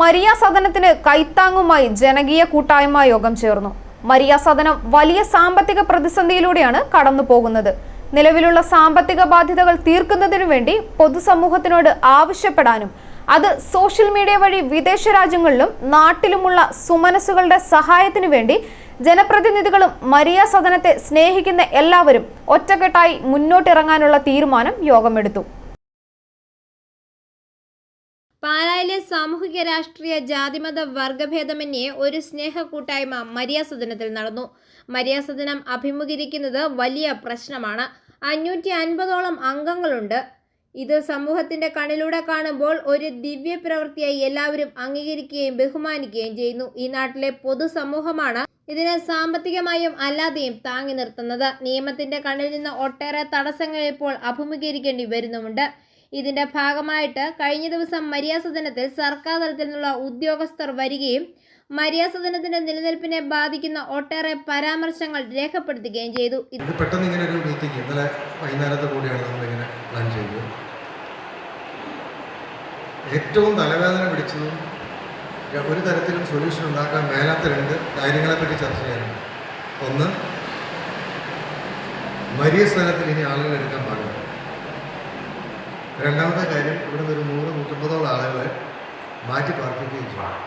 Maria സദനത്തിന് കൈത്താങ്ങുമായി ജനകീയ കൂട്ടായ്മ യോഗം ചേർന്നു. മരിയ സദനം വലിയ സാമ്പത്തിക പ്രതിസന്ധിയിലൂടെയാണ് കടന്നു പോകുന്നത്. നിലവിലുള്ള സാമ്പത്തിക ബാധ്യതകൾ തീർക്കുന്നതിനു വേണ്ടി പൊതുസമൂഹത്തിനോട് ആവശ്യപ്പെടാനും അത് സോഷ്യൽ മീഡിയ വഴി വിദേശ രാജ്യങ്ങളിലും നാട്ടിലുമുള്ള സുമനസ്സുകളുടെ സഹായത്തിനു വേണ്ടി ജനപ്രതിനിധികളും മരിയ സദനത്തെ സ്നേഹിക്കുന്ന എല്ലാവരും ഒറ്റക്കെട്ടായി മുന്നോട്ടിറങ്ങാനുള്ള തീരുമാനം യോഗമെടുത്തു. പാലായിലെ സാമൂഹിക രാഷ്ട്രീയ ജാതിമത വർഗഭേദമന്യേ ഒരു സ്നേഹ കൂട്ടായ്മ മരിയ സദനത്തിൽ നടന്നു. മരിയ സദനം അഭിമുഖീകരിക്കുന്നത് വലിയ പ്രശ്നമാണ്. 550ഓളം അംഗങ്ങളുണ്ട്. ഇത് സമൂഹത്തിന്റെ കണ്ണിലൂടെ കാണുമ്പോൾ ഒരു ദിവ്യ പ്രവൃത്തിയായി എല്ലാവരും അംഗീകരിക്കുകയും ബഹുമാനിക്കുകയും ചെയ്യുന്നു. ഈ നാട്ടിലെ പൊതുസമൂഹമാണ് ഇതിനെ സാമ്പത്തികമായും അല്ലാതെയും താങ്ങി നിർത്തുന്നത്. നിയമത്തിന്റെ കണ്ണിൽ നിന്ന് ഒട്ടേറെ തടസ്സങ്ങൾ ഇപ്പോൾ അഭിമുഖീകരിക്കേണ്ടി വരുന്നുമുണ്ട്. ഇതിന്റെ ഭാഗമായിട്ട് കഴിഞ്ഞ ദിവസം മരിയ സദനത്തിൽ സർക്കാർ തലത്തിൽ നിന്നുള്ള ഉദ്യോഗസ്ഥർ വരികയും മരിയ സദനത്തിന്റെ നിലനിൽപ്പിനെ ബാധിക്കുന്ന ഒട്ടേറെ പരാമർശങ്ങൾ രേഖപ്പെടുത്തുകയും ചെയ്തു. പെട്ടെന്ന് ഇങ്ങനെ ഒരു മീറ്റിംഗ് ഇന്നലെ വൈകുന്നേരത്തെ കൂടിയാണ് നമ്മളിങ്ങനെ പ്ലാൻ ചെയ്തത്. ഏറ്റവും തലവേദന പിടിച്ചതും ഒരു തരത്തിലും സൊല്യൂഷൻ ഉണ്ടാക്കാൻ മേലാത്ത 2 കാര്യങ്ങളെപ്പറ്റി ചർച്ച ചെയ്യാനുണ്ട്. ഒന്ന്, മരിയ സദനത്തിൽ ഇനി ആളുകൾ എടുക്കാൻ പാടില്ല. രണ്ടാമത്തെ കാര്യം, ഇവിടുന്ന് ഒരു 100-150ഓളം ആളുകളെ മാറ്റി പാർപ്പിക്കുകയും ചെയ്യും.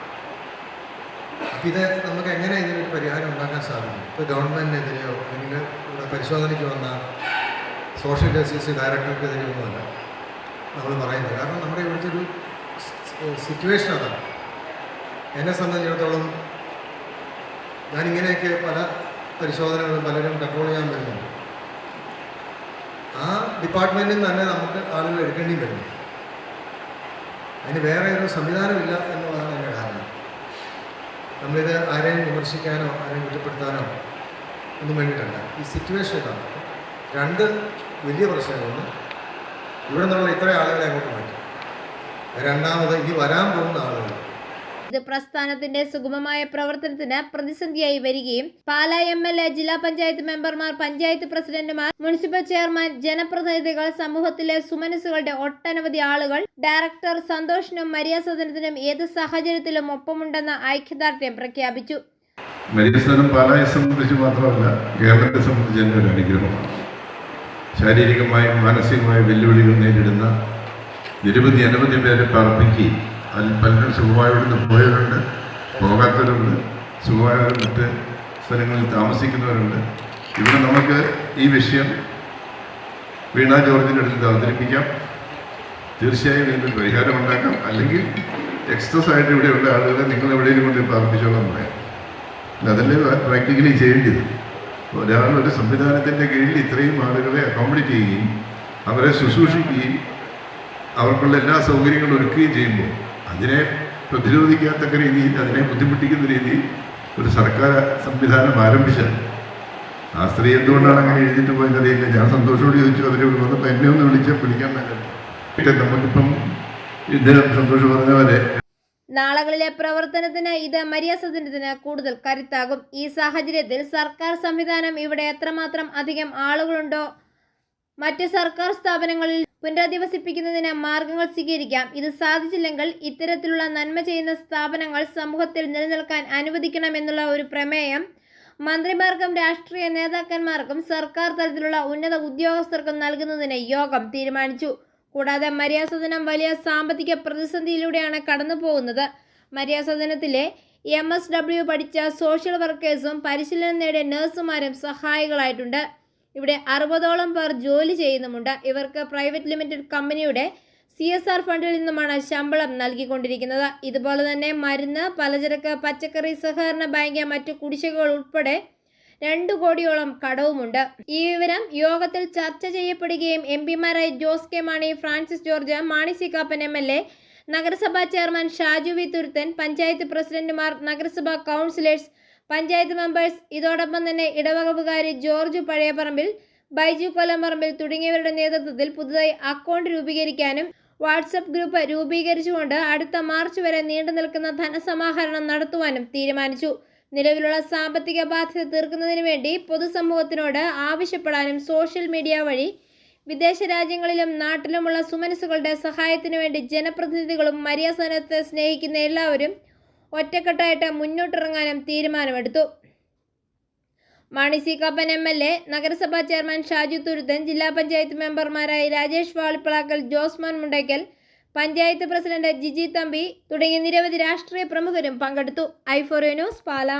അപ്പം ഇത് നമുക്ക് എങ്ങനെ ഇതിനൊരു പരിഹാരം ഉണ്ടാക്കാൻ സാധിക്കും? ഇപ്പോൾ ഗവൺമെൻറ്റിനെതിരെയോ അല്ലെങ്കിൽ ഇവിടെ പരിശോധനയ്ക്ക് വന്ന സോഷ്യൽ ജസ്റ്റിസ് ഡയറക്ടർക്കെതിരെയൊന്നുമല്ല നമ്മൾ പറയുന്നത്. കാരണം നമ്മുടെ ഇവിടുത്തെ ഒരു സിറ്റുവേഷൻ അതാണ്. എന്നെ സംബന്ധിച്ചിടത്തോളം ഞാനിങ്ങനെയൊക്കെ പല പരിശോധനകളും പലരും കൺട്രോൾ ചെയ്യാൻ വരുന്നുണ്ട്. ആ ഡിപ്പാർട്ട്മെൻറ്റിൽ തന്നെ നമുക്ക് ആളുകൾ എടുക്കേണ്ടി വരുന്നു. അതിന് വേറെ ഒരു സംവിധാനമില്ല എന്നുള്ളതാണ് എൻ്റെ കാരണം. നമ്മളിത് ആരെയും വിമർശിക്കാനോ ആരെയും കുറ്റപ്പെടുത്താനോ ഒന്നും വേണ്ടിയിട്ടല്ല. ഈ സിറ്റുവേഷൻ ഇതാണ്. 2 വലിയ പ്രശ്നങ്ങളൊന്ന്, ഇവിടെ നിന്നുള്ള ഇത്ര ആളുകളെ അങ്ങോട്ട് മാറ്റി. രണ്ടാമത്, ഇനി വരാൻ പോകുന്ന ആളുകൾ ഇത് പ്രസ്ഥാനത്തിന്റെ സുഗമമായ പ്രവർത്തനത്തിന് പ്രതിസന്ധിയായി വരികയും പാലാ MLA, ജില്ലാ പഞ്ചായത്ത് മെമ്പർമാർ, പഞ്ചായത്ത് പ്രസിഡന്റുമാർ, മുനിസിപ്പൽ ചെയർമാൻ, ജനപ്രതിനിധികൾ, സമൂഹത്തിലെ സുമനസ്സുകളുടെ ഒട്ടനവധി ആളുകൾ ഡയറക്ടർ സന്തോഷിനും മരിയ സദനത്തിനും ഏത് സാഹചര്യത്തിലും ഒപ്പമുണ്ടെന്ന ഐക്യദാർഢ്യം പ്രഖ്യാപിച്ചു. മരിയ സദനം പാലായെ സംബന്ധിച്ച് മാത്രമല്ല, കേരളത്തെ സംബന്ധിച്ച് തന്നെ ഒരു അനുഗ്രഹമാണ്. ശാരീരികമായും മാനസികമായും വെല്ലുവിളികൾ നേരിടുന്ന അനവധി പേരെ പാർപ്പിക്കുകയും അതിൽ പലരും സുഖമായോട് പോയവരുണ്ട്, പോകാത്തവരുണ്ട്, സുഖമായവർ മറ്റ് സ്ഥലങ്ങളിൽ താമസിക്കുന്നവരുണ്ട്. ഇവിടെ നമുക്ക് ഈ വിഷയം വീണ ജോർജിൻ്റെ അടുത്ത് അവതരിപ്പിക്കാം. തീർച്ചയായും ഇതിന് പരിഹാരം ഉണ്ടാക്കാം. അല്ലെങ്കിൽ എക്സ്ട്രസ് ആയിട്ട് ഇവിടെയുള്ള ആളുകളെ നിങ്ങൾ എവിടെയും കൊണ്ട് പാർപ്പിച്ചോളാം പറയാം. അതല്ലേ പ്രാക്ടിക്കലി ചെയ്യേണ്ടത്. ഒരു സംവിധാനത്തിൻ്റെ കീഴിൽ ഇത്രയും ആളുകളെ അക്കോമഡേറ്റ് ചെയ്യുകയും അവരെ ശുശ്രൂഷിക്കുകയും അവർക്കുള്ള എല്ലാ സൗകര്യങ്ങളും ഒരുക്കുകയും ചെയ്യുമ്പോൾ അതിനെ പ്രതിരോധിക്കാത്തക്ക രീതിയിൽ, അതിനെ ബുദ്ധിമുട്ടിക്കുന്ന രീതിയിൽ ഒരു സർക്കാർ സംവിധാനം ആരംഭിച്ചാൽ ആ സ്ത്രീ എന്തുകൊണ്ടാണ് അങ്ങനെ എഴുതിയിട്ട് പോയെന്നറിയില്ല. ഞാൻ സന്തോഷത്തോട് ചോദിച്ചു, അവരോട് വന്നപ്പോൾ എന്നെ ഒന്ന് വിളിക്കാൻ നല്ലത്. നമുക്കിപ്പം ഇദ്ദേഹം സന്തോഷം പറഞ്ഞവരെ നാളുകളിലെ പ്രവർത്തനത്തിന് ഇത് മരിയ സദനത്തിന് കൂടുതൽ കരുത്താകും. ഈ സാഹചര്യത്തിൽ സർക്കാർ സംവിധാനം ഇവിടെ എത്രമാത്രം അധികം ആളുകളുണ്ടോ മറ്റ് സർക്കാർ സ്ഥാപനങ്ങളിൽ പുനരധിവസിപ്പിക്കുന്നതിന് മാർഗങ്ങൾ സ്വീകരിക്കാം. ഇത് സാധിച്ചില്ലെങ്കിൽ ഇത്തരത്തിലുള്ള നന്മ ചെയ്യുന്ന സ്ഥാപനങ്ങൾ സമൂഹത്തിൽ നിലനിൽക്കാൻ അനുവദിക്കണമെന്നുള്ള ഒരു പ്രമേയം മന്ത്രിമാർക്കും രാഷ്ട്രീയ നേതാക്കന്മാർക്കും സർക്കാർ തലത്തിലുള്ള ഉന്നത ഉദ്യോഗസ്ഥർക്കും നൽകുന്നതിന് യോഗം തീരുമാനിച്ചു. കൂടാതെ മരിയ സദനം വലിയ സാമ്പത്തിക പ്രതിസന്ധിയിലൂടെയാണ് കടന്നു പോകുന്നത്. മരിയ സദനത്തിലെ MSW പഠിച്ച സോഷ്യൽ വർക്കേഴ്സും പരിശീലനം നേടിയ നഴ്സുമാരും സഹായികളായിട്ടുണ്ട്. ഇവിടെ 60ഓളം പേർ ജോലി ചെയ്യുന്നുമുണ്ട്. ഇവർക്ക് പ്രൈവറ്റ് ലിമിറ്റഡ് കമ്പനിയുടെ CSR ഫണ്ടിൽ നിന്നുമാണ് ശമ്പളം നൽകിക്കൊണ്ടിരിക്കുന്നത്. ഇതുപോലെ തന്നെ മരുന്ന്, പലചരക്ക്, പച്ചക്കറി സഹകരണ ബാങ്ക്, മറ്റു കുടിശ്ശികകൾ ഉൾപ്പെടെ 2 കോടിയോളം കടവുമുണ്ട്. ഈ വിവരം യോഗത്തിൽ ചർച്ച ചെയ്യപ്പെടുകയും MP-മാരായ ജോസ് കെ മാണി, ഫ്രാൻസിസ് ജോർജ്, മാണി സി കാപ്പൻ MLA, നഗരസഭാ ചെയർമാൻ ഷാജു വി തുരുത്തൻ, പഞ്ചായത്ത് പ്രസിഡന്റുമാർ, നഗരസഭാ കൗൺസിലേഴ്സ്, പഞ്ചായത്ത് മെമ്പേഴ്സ്, ഇതോടൊപ്പം തന്നെ ഇടവക വികാരി ജോർജ് പഴയപറമ്പിൽ, ബൈജു കൊല്ലംപറമ്പിൽ തുടങ്ങിയവരുടെ നേതൃത്വത്തിൽ പുതുതായി അക്കൗണ്ട് രൂപീകരിക്കാനും വാട്സപ്പ് ഗ്രൂപ്പ് രൂപീകരിച്ചുകൊണ്ട് അടുത്ത മാർച്ച് വരെ നീണ്ടു നിൽക്കുന്ന ധനസമാഹരണം നടത്തുവാനും തീരുമാനിച്ചു. നിലവിലുള്ള സാമ്പത്തിക ബാധ്യത തീർക്കുന്നതിന് വേണ്ടി പൊതുസമൂഹത്തിനോട് ആവശ്യപ്പെടാനും സോഷ്യൽ മീഡിയ വഴി വിദേശ രാജ്യങ്ങളിലും നാട്ടിലുമുള്ള സുമനസ്സുകളുടെ സഹായത്തിനു വേണ്ടി ജനപ്രതിനിധികളും മരിയ സദനത്തെ സ്നേഹിക്കുന്ന എല്ലാവരും ഒറ്റക്കെട്ടായിട്ട് മുന്നോട്ടിറങ്ങാനും തീരുമാനമെടുത്തു. മാണി സി കാപ്പൻ MLA, നഗരസഭാ ചെയർമാൻ ഷാജു തുരുത്തൻ, ജില്ലാ പഞ്ചായത്ത് മെമ്പർമാരായ രാജേഷ് വാളിപ്പളാക്കൽ, ജോസ്മാൻ മുണ്ടയ്ക്കൽ, പഞ്ചായത്ത് പ്രസിഡന്റ് ജിജി തമ്പി തുടങ്ങിയ നിരവധി രാഷ്ട്രീയ പ്രമുഖരും പങ്കെടുത്തു. i4 news, Pala.